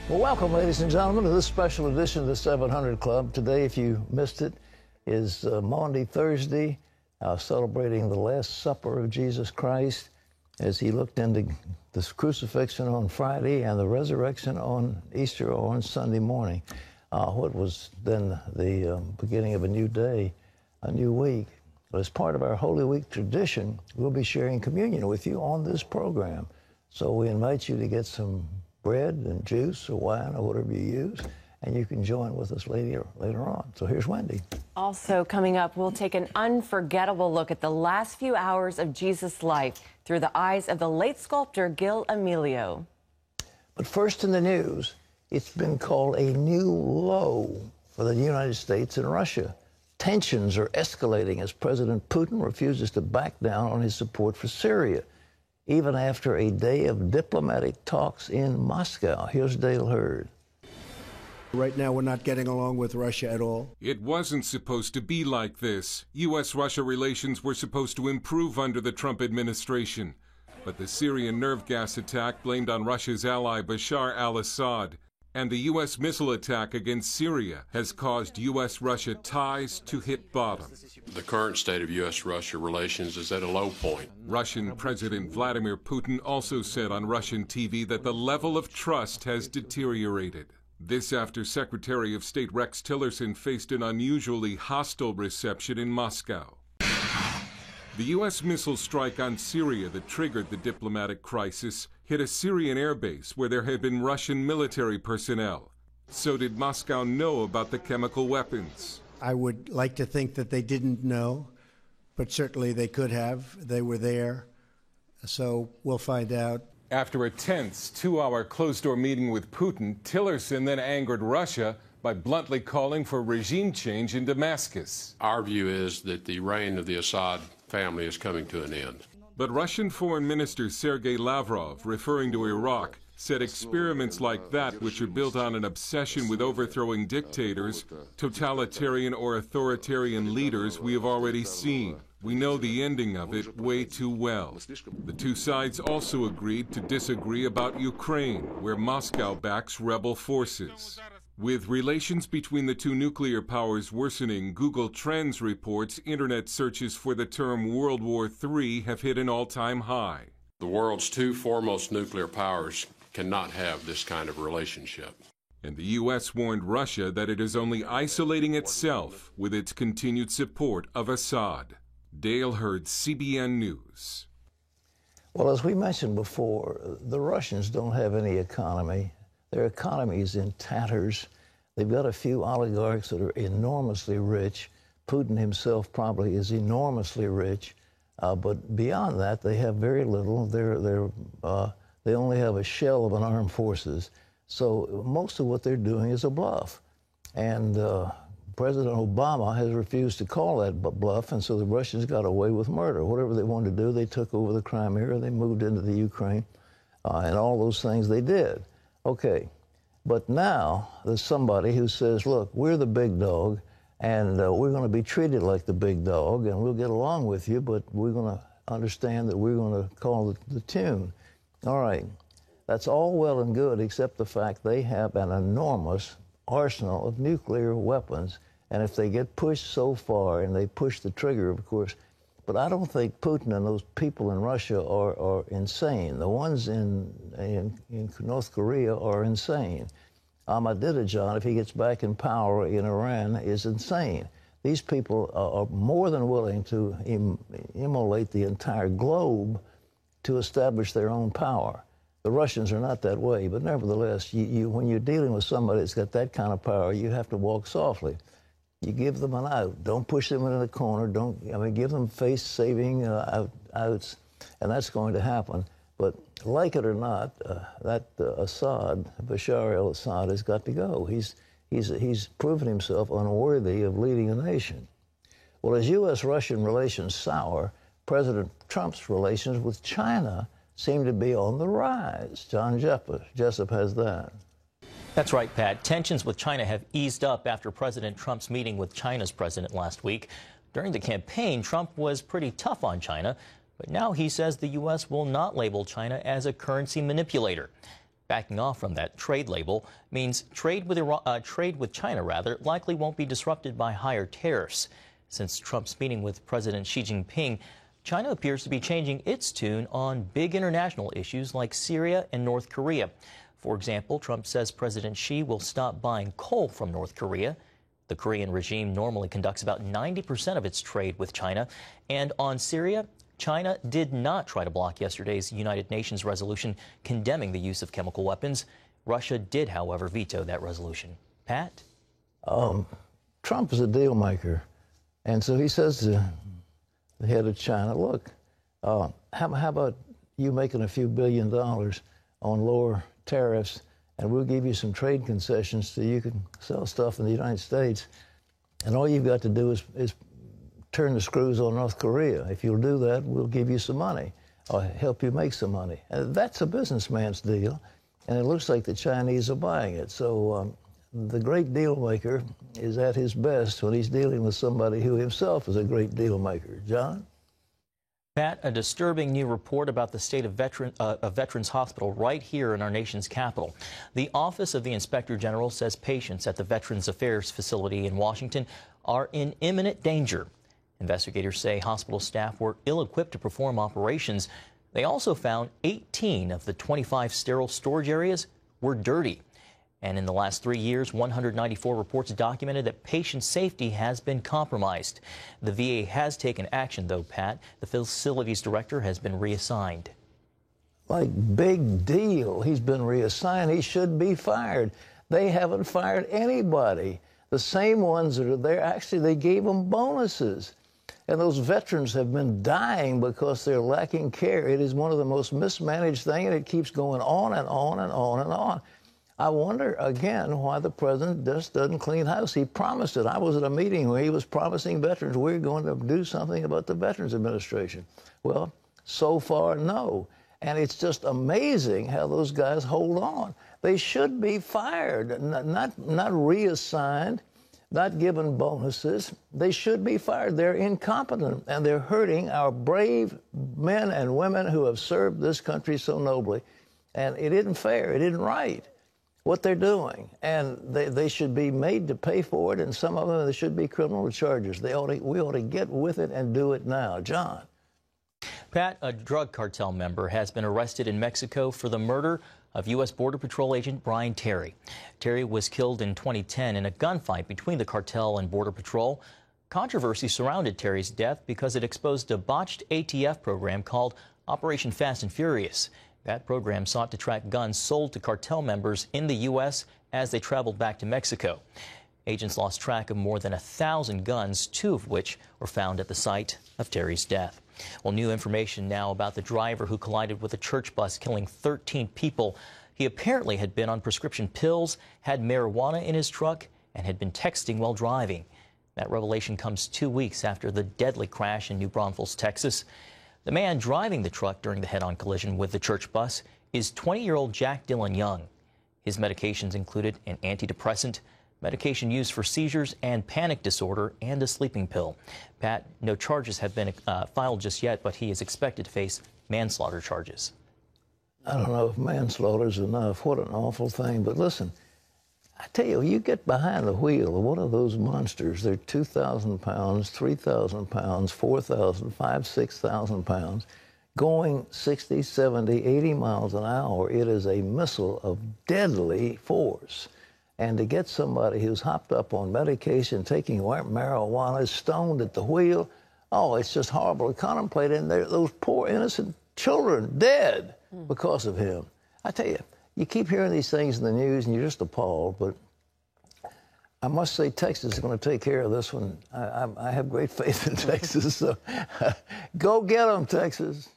Well, welcome, ladies and gentlemen, to this special edition of the 700 Club. Today, if you missed it, is Maundy Thursday, celebrating the Last Supper of Jesus Christ as he looked into the crucifixion on Friday and the resurrection on Easter or on Sunday morning. What was then the beginning of a new day, a new week. But as part of our Holy Week tradition, we'll be sharing communion with you on this program. So we invite you to get some bread and juice or wine or whatever you use, and you can join with us later on. So here's Wendy. Also coming up, we'll take an unforgettable look at the last few hours of Jesus' life through the eyes of the late sculptor Gil Amelio. But first in the news, it's been called a new low for the United States and Russia. Tensions are escalating as President Putin refuses to back down on his support for Syria, even after a day of diplomatic talks in Moscow. Here's Dale Hurd. Right now, we're not getting along with Russia at all. It wasn't supposed to be like this. U.S.-Russia relations were supposed to improve under the Trump administration. But the Syrian nerve gas attack blamed on Russia's ally Bashar al-Assad and the U.S. missile attack against Syria has caused U.S.-Russia ties to hit bottom. The current state of U.S.-Russia relations is at a low point. Russian President Vladimir Putin also said on Russian TV that the level of trust has deteriorated. This after Secretary of State Rex Tillerson faced an unusually hostile reception in Moscow. The U.S. missile strike on Syria that triggered the diplomatic crisis hit a Syrian airbase where there had been Russian military personnel. So did Moscow know about the chemical weapons? I would like to think that they didn't know, but certainly they could have. They were there, so we'll find out. After a tense two-hour closed-door meeting with Putin, Tillerson then angered Russia by bluntly calling for regime change in Damascus. Our view is that the reign of the Assad family is coming to an end. But Russian Foreign Minister Sergei Lavrov, referring to Iraq, said experiments like that, which are built on an obsession with overthrowing dictators, totalitarian or authoritarian leaders, we have already seen. We know the ending of it way too well. The two sides also agreed to disagree about Ukraine, where Moscow backs rebel forces. With relations between the two nuclear powers worsening, Google Trends reports internet searches for the term World War III have hit an all-time high. The world's two foremost nuclear powers cannot have this kind of relationship. And the U.S. warned Russia that it is only isolating itself with its continued support of Assad. Dale Hurd, CBN News. Well, as we mentioned before, the Russians don't have any economy. Their economy is in tatters. They've got a few oligarchs that are enormously rich. Putin himself probably is enormously rich. But beyond that, they have very little. They only have a shell of an armed forces. So most of what they're doing is a bluff. And President Obama has refused to call that bluff, and so the Russians got away with murder. Whatever they wanted to do, they took over the Crimea, they moved into the Ukraine, and all those things they did. Okay, but now there's somebody who says, look, we're the big dog, and we're going to be treated like the big dog, and we'll get along with you, but we're going to understand that we're going to call the tune. All right, that's all well and good, except the fact they have an enormous arsenal of nuclear weapons, and if they get pushed so far, and they push the trigger, of course, but I don't think Putin and those people in Russia are insane. The ones in North Korea are insane. Ahmadinejad, if he gets back in power in Iran, is insane. These people are more than willing to immolate the entire globe to establish their own power. The Russians are not that way, but nevertheless, when you're dealing with somebody that's got that kind of power, you have to walk softly. You give them an out. Don't push them into the corner. Give them face-saving outs, and that's going to happen. But like it or not, Assad, Bashar al-Assad, has got to go. He's proven himself unworthy of leading a nation. Well, as U.S.-Russian relations sour, President Trump's relations with China seem to be on the rise. John Jessup has that. That's right, Pat. Tensions with China have eased up after President Trump's meeting with China's president last week. During the campaign, Trump was pretty tough on China, but now he says the U.S. will not label China as a currency manipulator. Backing off from that trade label means trade with China likely won't be disrupted by higher tariffs. Since Trump's meeting with President Xi Jinping, China appears to be changing its tune on big international issues like Syria and North Korea. For example, Trump says President Xi will stop buying coal from North Korea. The Korean regime normally conducts about 90% of its trade with China. And on Syria, China did not try to block yesterday's United Nations resolution condemning the use of chemical weapons. Russia did, however, veto that resolution. Pat? Trump is a deal maker. And so he says to the head of China, look, how about you making a few $1 billion on lower tariffs, and we'll give you some trade concessions so you can sell stuff in the United States. And all you've got to do is turn the screws on North Korea. If you'll do that, we'll give you some money or help you make some money. And that's a businessman's deal, and it looks like the Chinese are buying it. So the great deal maker is at his best when he's dealing with somebody who himself is a great deal maker. John? Pat, a disturbing new report about the state of Veterans Hospital right here in our nation's capital. The Office of the Inspector General says patients at the Veterans Affairs facility in Washington are in imminent danger. Investigators say hospital staff were ill-equipped to perform operations. They also found 18 of the 25 sterile storage areas were dirty. And in the last 3 years, 194 reports documented that patient safety has been compromised. The VA has taken action, though, Pat. The facility's director has been reassigned. Like, big deal. He's been reassigned. He should be fired. They haven't fired anybody. The same ones that are there, actually, they gave them bonuses. And those veterans have been dying because they're lacking care. It is one of the most mismanaged things, and it keeps going on and on and on and on. I wonder, again, why the president just doesn't clean house. He promised it. I was at a meeting where he was promising veterans we're going to do something about the Veterans Administration. Well, so far, no. And it's just amazing how those guys hold on. They should be fired, not reassigned, not given bonuses. They should be fired. They're incompetent, and they're hurting our brave men and women who have served this country so nobly. And it isn't fair. It isn't right what they're doing. And they should be made to pay for it, and some of them, there should be criminal charges. We ought to get with it and do it now. John? Pat, a drug cartel member has been arrested in Mexico for the murder of U.S. Border Patrol agent Brian Terry. Terry was killed in 2010 in a gunfight between the cartel and Border Patrol. Controversy surrounded Terry's death because it exposed a botched ATF program called Operation Fast and Furious. That program sought to track guns sold to cartel members in the U.S. as they traveled back to Mexico. Agents lost track of more than 1,000 guns, 2 of which were found at the site of Terry's death. Well, new information now about the driver who collided with a church bus, killing 13 people. He apparently had been on prescription pills, had marijuana in his truck, and had been texting while driving. That revelation comes 2 weeks after the deadly crash in New Braunfels, Texas. The man driving the truck during the head-on collision with the church bus is 20-year-old Jack Dylan Young. His medications included an antidepressant, medication used for seizures and panic disorder, and a sleeping pill. Pat, no charges have been filed just yet, but he is expected to face manslaughter charges. I don't know if manslaughter is enough. What an awful thing. But listen, I tell you, you get behind the wheel of one of those monsters. They're 2,000 pounds, 3,000 pounds, 4,000, 5,000, 6,000 pounds, going 60, 70, 80 miles an hour. It is a missile of deadly force. And to get somebody who's hopped up on medication, taking marijuana, stoned at the wheel, oh, it's just horrible to contemplate. And those poor innocent children dead because of him. I tell you, you keep hearing these things in the news and you're just appalled. But I must say Texas is going to take care of this one. I have great faith in Texas. So go get them, Texas.